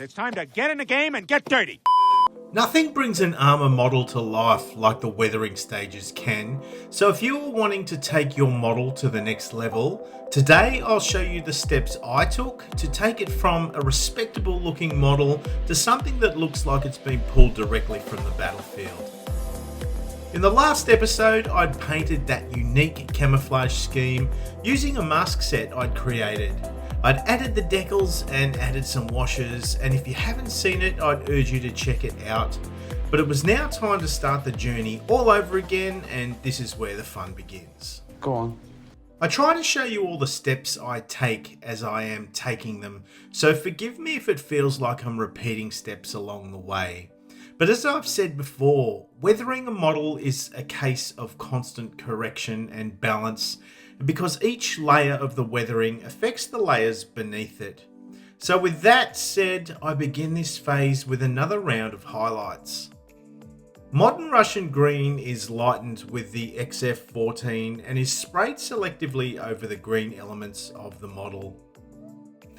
It's time to get in the game and get dirty. Nothing brings an armour model to life like the weathering stages can, so if you're wanting to take your model to the next level, today I'll show you the steps I took to take it from a respectable looking model to something that looks like it's been pulled directly from the battlefield. In the last episode, I'd painted that unique camouflage scheme using a mask set I'd created. I'd added the decals and added some washes, and if you haven't seen it, I'd urge you to check it out. But it was now time to start the journey all over again, and this is where the fun begins. Go on. I try to show you all the steps I take as I am taking them, so forgive me if it feels like I'm repeating steps along the way. But as I've said before, weathering a model is a case of constant correction and balance, because each layer of the weathering affects the layers beneath it. So with that said, I begin this phase with another round of highlights. Modern Russian green is lightened with the XF14 and is sprayed selectively over the green elements of the model.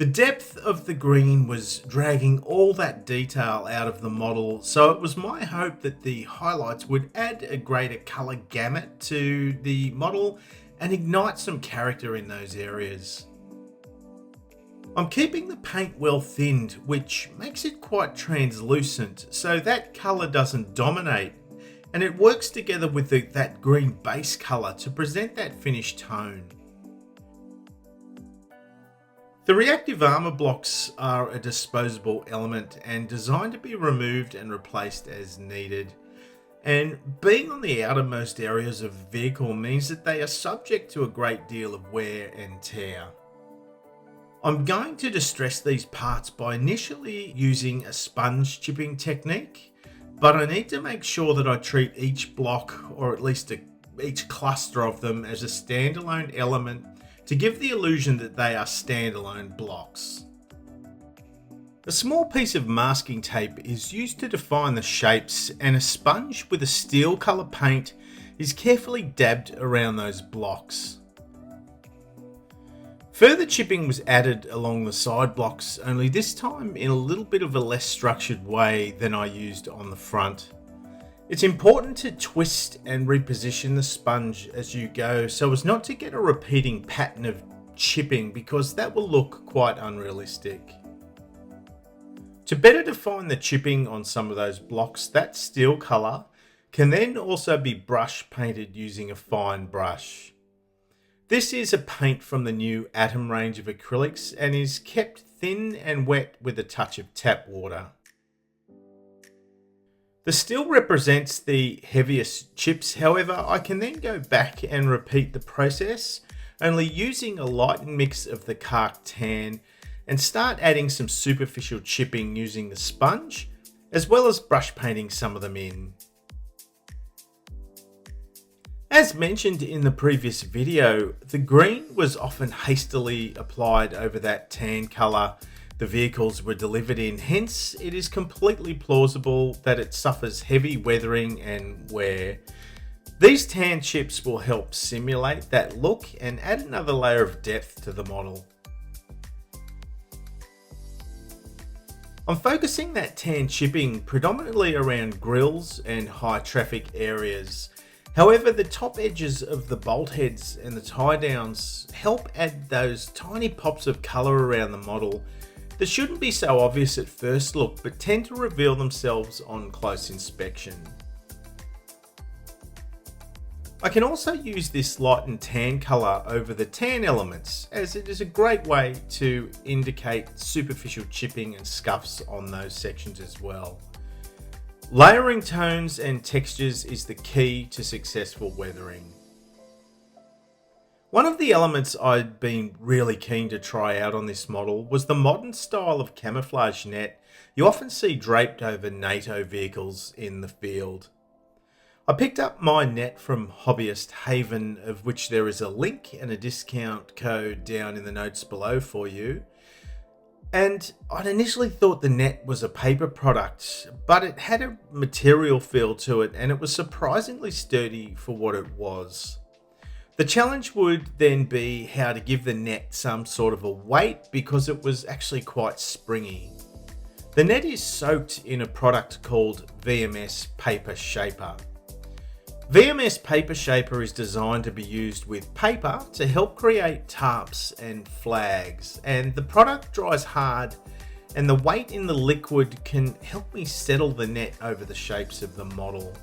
The depth of the green was dragging all that detail out of the model, so it was my hope that the highlights would add a greater colour gamut to the model and ignite some character in those areas. I'm keeping the paint well thinned, which makes it quite translucent so that colour doesn't dominate, and it works together with that green base colour to present that finished tone. The reactive armour blocks are a disposable element and designed to be removed and replaced as needed. And being on the outermost areas of the vehicle means that they are subject to a great deal of wear and tear. I'm going to distress these parts by initially using a sponge chipping technique, but I need to make sure that I treat each block, or at least each cluster of them, as a standalone element to give the illusion that they are standalone blocks. A small piece of masking tape is used to define the shapes, and a sponge with a steel colour paint is carefully dabbed around those blocks. Further chipping was added along the side blocks, only this time in a little bit of a less structured way than I used on the front. It's important to twist and reposition the sponge as you go so as not to get a repeating pattern of chipping, because that will look quite unrealistic. To better define the chipping on some of those blocks, that steel colour can then also be brush painted using a fine brush. This is a paint from the new Atom range of acrylics and is kept thin and wet with a touch of tap water. The steel represents the heaviest chips, however I can then go back and repeat the process, only using a lightened mix of the Cark Tan, and start adding some superficial chipping using the sponge, as well as brush painting some of them in. As mentioned in the previous video, the green was often hastily applied over that tan colour the vehicles were delivered in, hence it is completely plausible that it suffers heavy weathering and wear. These tan chips will help simulate that look and add another layer of depth to the model. I'm focusing that tan chipping predominantly around grills and high traffic areas. However, the top edges of the bolt heads and the tie downs help add those tiny pops of colour around the model that shouldn't be so obvious at first look, but tend to reveal themselves on close inspection. I can also use this lightened tan colour over the tan elements, as it is a great way to indicate superficial chipping and scuffs on those sections as well. Layering tones and textures is the key to successful weathering. One of the elements I'd been really keen to try out on this model was the modern style of camouflage net you often see draped over NATO vehicles in the field. I picked up my net from Hobbyist Haven, of which there is a link and a discount code down in the notes below for you. And I'd initially thought the net was a paper product, but it had a material feel to it and it was surprisingly sturdy for what it was. The challenge would then be how to give the net some sort of a weight, because it was actually quite springy. The net is soaked in a product called VMS Paper Shaper. VMS Paper Shaper is designed to be used with paper to help create tarps and flags, and the product dries hard and the weight in the liquid can help me settle the net over the shapes of the model.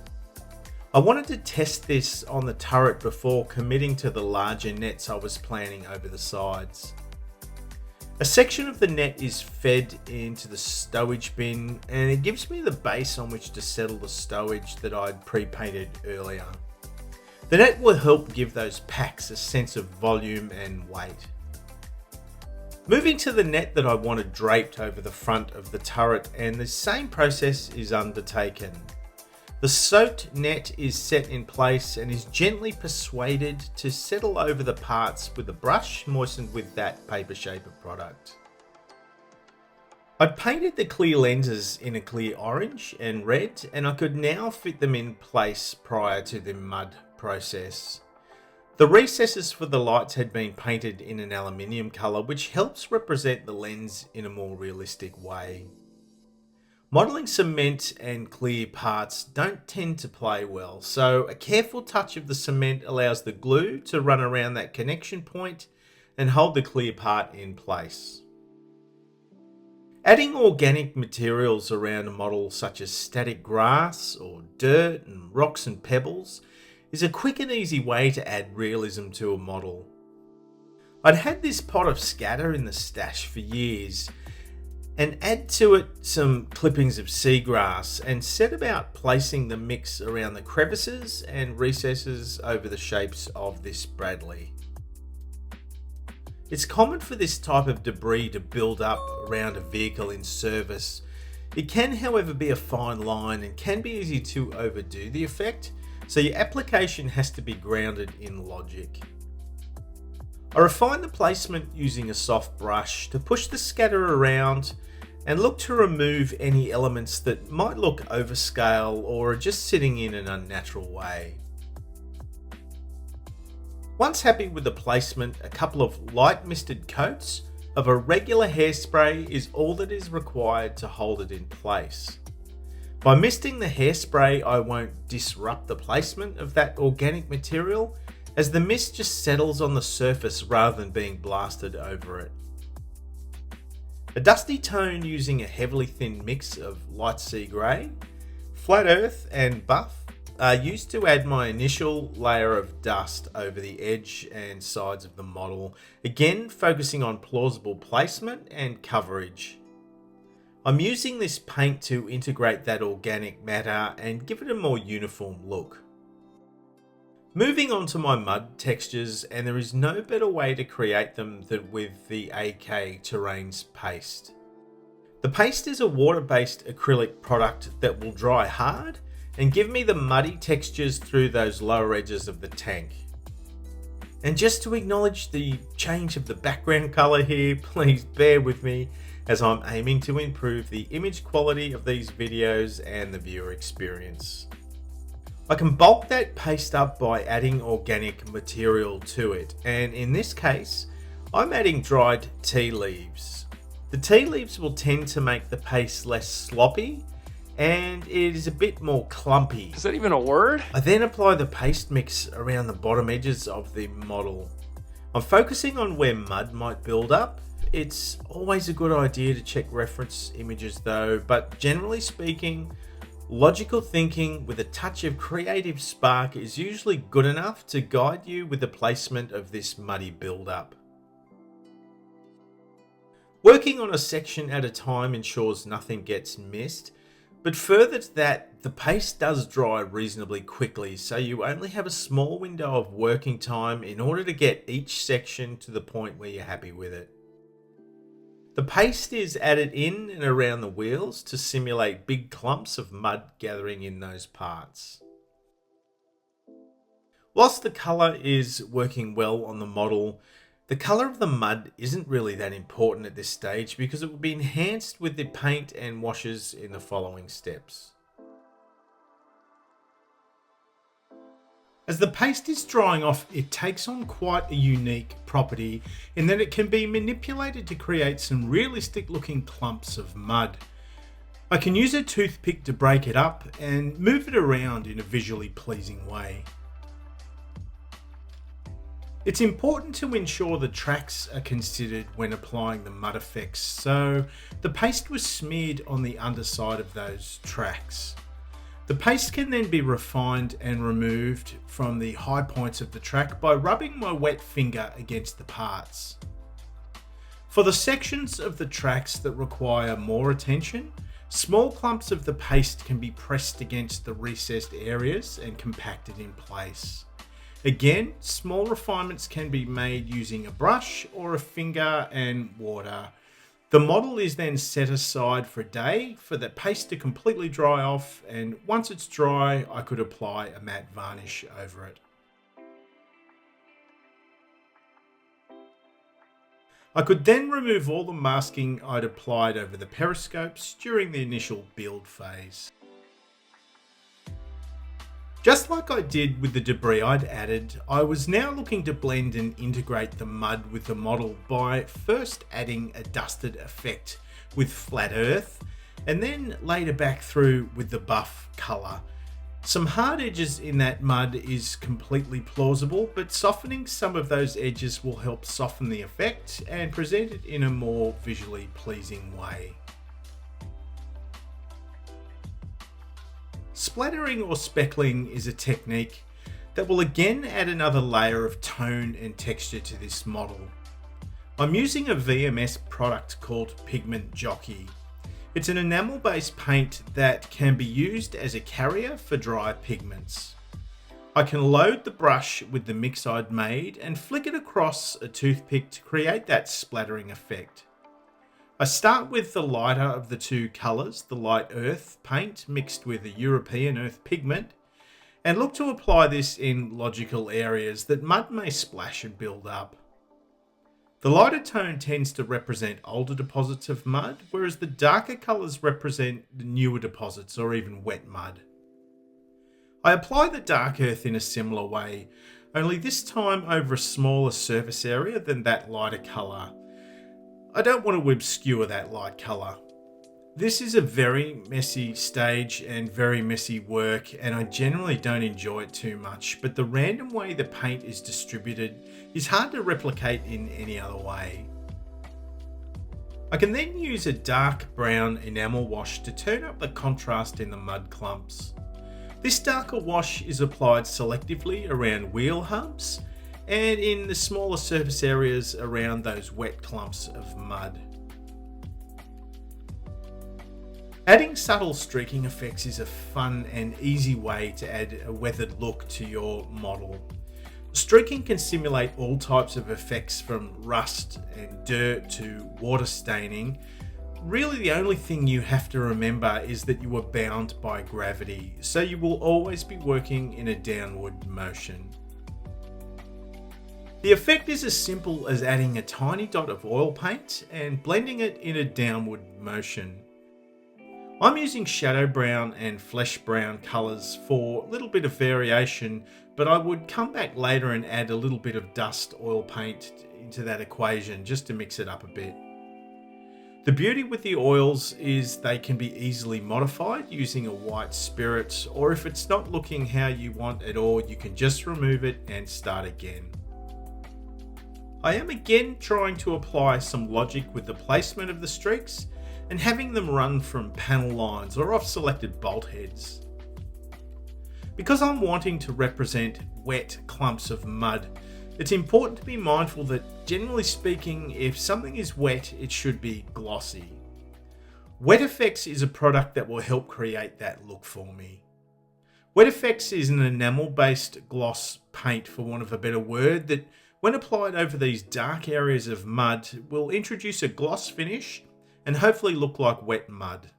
I wanted to test this on the turret before committing to the larger nets I was planning over the sides. A section of the net is fed into the stowage bin, and it gives me the base on which to settle the stowage that I'd pre-painted earlier. The net will help give those packs a sense of volume and weight. Moving to the net that I wanted draped over the front of the turret, and the same process is undertaken. The soaked net is set in place and is gently persuaded to settle over the parts with a brush moistened with that Paper Shaper product. I'd painted the clear lenses in a clear orange and red, and I could now fit them in place prior to the mud process. The recesses for the lights had been painted in an aluminium colour, which helps represent the lens in a more realistic way. Modelling cement and clear parts don't tend to play well, so a careful touch of the cement allows the glue to run around that connection point and hold the clear part in place. Adding organic materials around a model such as static grass or dirt and rocks and pebbles is a quick and easy way to add realism to a model. I'd had this pot of scatter in the stash for years, and add to it some clippings of seagrass and set about placing the mix around the crevices and recesses over the shapes of this Bradley. It's common for this type of debris to build up around a vehicle in service. It can, however, be a fine line and can be easy to overdo the effect, so your application has to be grounded in logic. I refined the placement using a soft brush to push the scatter around and look to remove any elements that might look overscale or are just sitting in an unnatural way. Once happy with the placement, a couple of light misted coats of a regular hairspray is all that is required to hold it in place. By misting the hairspray, I won't disrupt the placement of that organic material, as the mist just settles on the surface rather than being blasted over it. A dusty tone using a heavily thin mix of light sea grey, flat earth and buff are used to add my initial layer of dust over the edge and sides of the model, again focusing on plausible placement and coverage. I'm using this paint to integrate that organic matter and give it a more uniform look. Moving on to my mud textures, and there is no better way to create them than with the AK Terrains paste. The paste is a water-based acrylic product that will dry hard and give me the muddy textures through those lower edges of the tank. And just to acknowledge the change of the background colour here, please bear with me as I'm aiming to improve the image quality of these videos and the viewer experience. I can bulk that paste up by adding organic material to it, and in this case, I'm adding dried tea leaves. The tea leaves will tend to make the paste less sloppy, and it is a bit more clumpy. Is that even a word? I then apply the paste mix around the bottom edges of the model. I'm focusing on where mud might build up. It's always a good idea to check reference images though, but generally speaking, logical thinking with a touch of creative spark is usually good enough to guide you with the placement of this muddy build-up. Working on a section at a time ensures nothing gets missed, but further to that, the paste does dry reasonably quickly, so you only have a small window of working time in order to get each section to the point where you're happy with it. The paste is added in and around the wheels to simulate big clumps of mud gathering in those parts. Whilst the colour is working well on the model, the colour of the mud isn't really that important at this stage because it will be enhanced with the paint and washes in the following steps. As the paste is drying off, it takes on quite a unique property in that it can be manipulated to create some realistic looking clumps of mud. I can use a toothpick to break it up and move it around in a visually pleasing way. It's important to ensure the tracks are considered when applying the mud effects, so the paste was smeared on the underside of those tracks. The paste can then be refined and removed from the high points of the track by rubbing my wet finger against the parts. For the sections of the tracks that require more attention, small clumps of the paste can be pressed against the recessed areas and compacted in place. Again, small refinements can be made using a brush or a finger and water. The model is then set aside for a day for the paste to completely dry off, and once it's dry, I could apply a matte varnish over it. I could then remove all the masking I'd applied over the periscopes during the initial build phase. Just like I did with the debris I'd added, I was now looking to blend and integrate the mud with the model by first adding a dusted effect with flat earth, and then later back through with the buff colour. Some hard edges in that mud is completely plausible, but softening some of those edges will help soften the effect and present it in a more visually pleasing way. Splattering or speckling is a technique that will again add another layer of tone and texture to this model. I'm using a VMS product called Pigment Jockey. It's an enamel based paint that can be used as a carrier for dry pigments. I can load the brush with the mix I'd made and flick it across a toothpick to create that splattering effect. I start with the lighter of the two colours, the light earth paint mixed with a European earth pigment, and look to apply this in logical areas that mud may splash and build up. The lighter tone tends to represent older deposits of mud, whereas the darker colours represent the newer deposits or even wet mud. I apply the dark earth in a similar way, only this time over a smaller surface area than that lighter colour. I don't want to obscure that light colour. This is a very messy stage and very messy work, and I generally don't enjoy it too much, but the random way the paint is distributed is hard to replicate in any other way. I can then use a dark brown enamel wash to turn up the contrast in the mud clumps. This darker wash is applied selectively around wheel hubs and in the smaller surface areas around those wet clumps of mud. Adding subtle streaking effects is a fun and easy way to add a weathered look to your model. Streaking can simulate all types of effects from rust and dirt to water staining. Really, the only thing you have to remember is that you are bound by gravity, so you will always be working in a downward motion. The effect is as simple as adding a tiny dot of oil paint and blending it in a downward motion. I'm using shadow brown and flesh brown colours for a little bit of variation, but I would come back later and add a little bit of dust oil paint into that equation just to mix it up a bit. The beauty with the oils is they can be easily modified using a white spirit, or if it's not looking how you want at all, you can just remove it and start again. I am again trying to apply some logic with the placement of the streaks and having them run from panel lines or off selected bolt heads. Because I'm wanting to represent wet clumps of mud, it's important to be mindful that, generally speaking, if something is wet, it should be glossy. Wet Effects is a product that will help create that look for me. Wet Effects is an enamel-based gloss paint, for want of a better word, that when applied over these dark areas of mud will introduce a gloss finish and hopefully look like wet mud.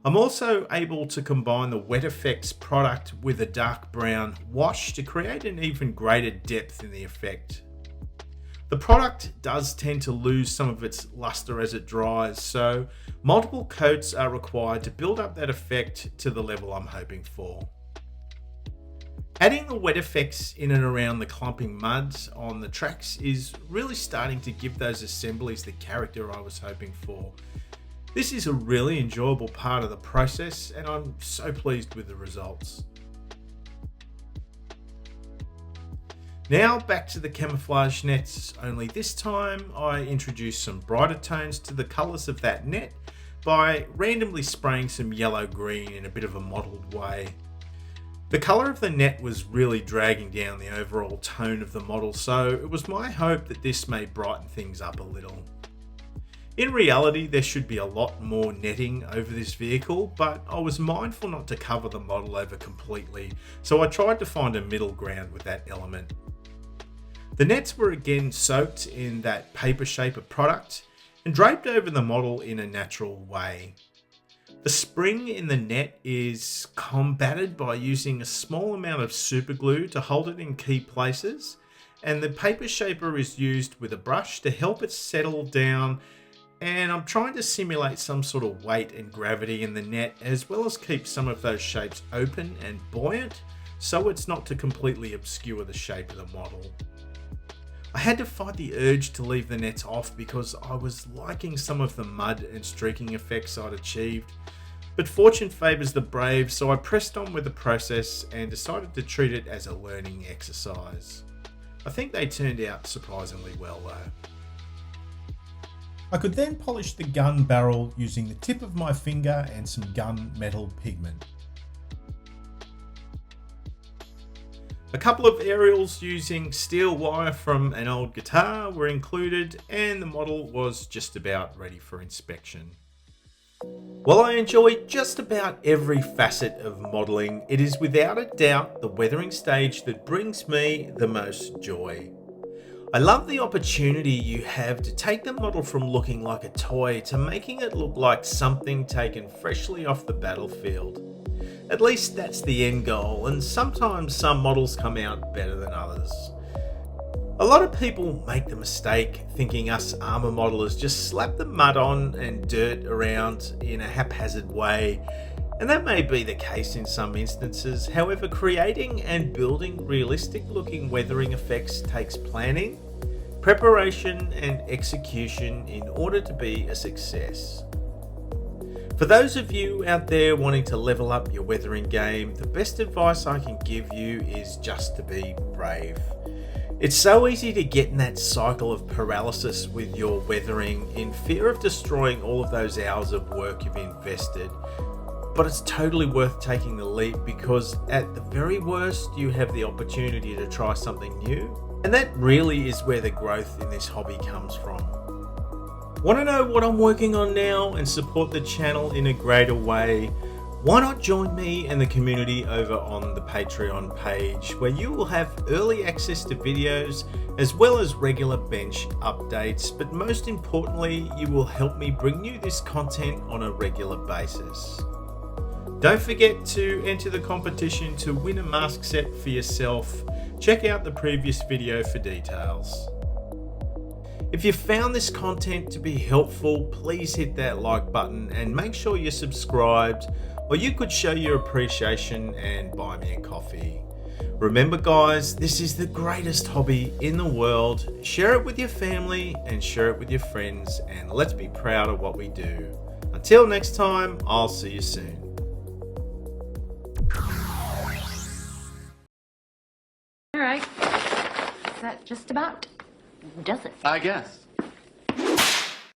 I'm also able to combine the Wet Effects product with a dark brown wash to create an even greater depth in the effect. The product does tend to lose some of its luster as it dries, so multiple coats are required to build up that effect to the level I'm hoping for. Adding the wet effects in and around the clumping muds on the tracks is really starting to give those assemblies the character I was hoping for. This is a really enjoyable part of the process and I'm so pleased with the results. Now back to the camouflage nets, only this time I introduced some brighter tones to the colours of that net by randomly spraying some yellow-green in a bit of a mottled way. The colour of the net was really dragging down the overall tone of the model, so it was my hope that this may brighten things up a little. In reality, there should be a lot more netting over this vehicle, but I was mindful not to cover the model over completely, so I tried to find a middle ground with that element. The nets were again soaked in that paper shaper product and draped over the model in a natural way. The spring in the net is combated by using a small amount of super glue to hold it in key places, and the paper shaper is used with a brush to help it settle down, and I'm trying to simulate some sort of weight and gravity in the net as well as keep some of those shapes open and buoyant so it's not to completely obscure the shape of the model. I had to fight the urge to leave the nets off because I was liking some of the mud and streaking effects I'd achieved, but fortune favours the brave, so I pressed on with the process and decided to treat it as a learning exercise. I think they turned out surprisingly well though. I could then polish the gun barrel using the tip of my finger and some gun metal pigment. A couple of aerials using steel wire from an old guitar were included and the model was just about ready for inspection. While I enjoy just about every facet of modelling, it is without a doubt the weathering stage that brings me the most joy. I love the opportunity you have to take the model from looking like a toy to making it look like something taken freshly off the battlefield. At least that's the end goal, and sometimes some models come out better than others. A lot of people make the mistake thinking us armour modelers just slap the mud on and dirt around in a haphazard way, and that may be the case in some instances. However, creating and building realistic looking weathering effects takes planning, preparation and execution in order to be a success. For those of you out there wanting to level up your weathering game, the best advice I can give you is just to be brave. It's so easy to get in that cycle of paralysis with your weathering in fear of destroying all of those hours of work you've invested. But it's totally worth taking the leap because at the very worst you have the opportunity to try something new, and that really is where the growth in this hobby comes from. Want to know what I'm working on now and support the channel in a greater way? Why not join me and the community over on the Patreon page, where you will have early access to videos as well as regular bench updates, but most importantly you will help me bring you this content on a regular basis. Don't forget to enter the competition to win a mask set for yourself. Check out the previous video for details. If you found this content to be helpful, please hit that like button and make sure you're subscribed, or you could show your appreciation and buy me a coffee. Remember guys, this is the greatest hobby in the world. Share it with your family and share it with your friends, and let's be proud of what we do. Until next time, I'll see you soon. All right. Is that just about does it? I guess.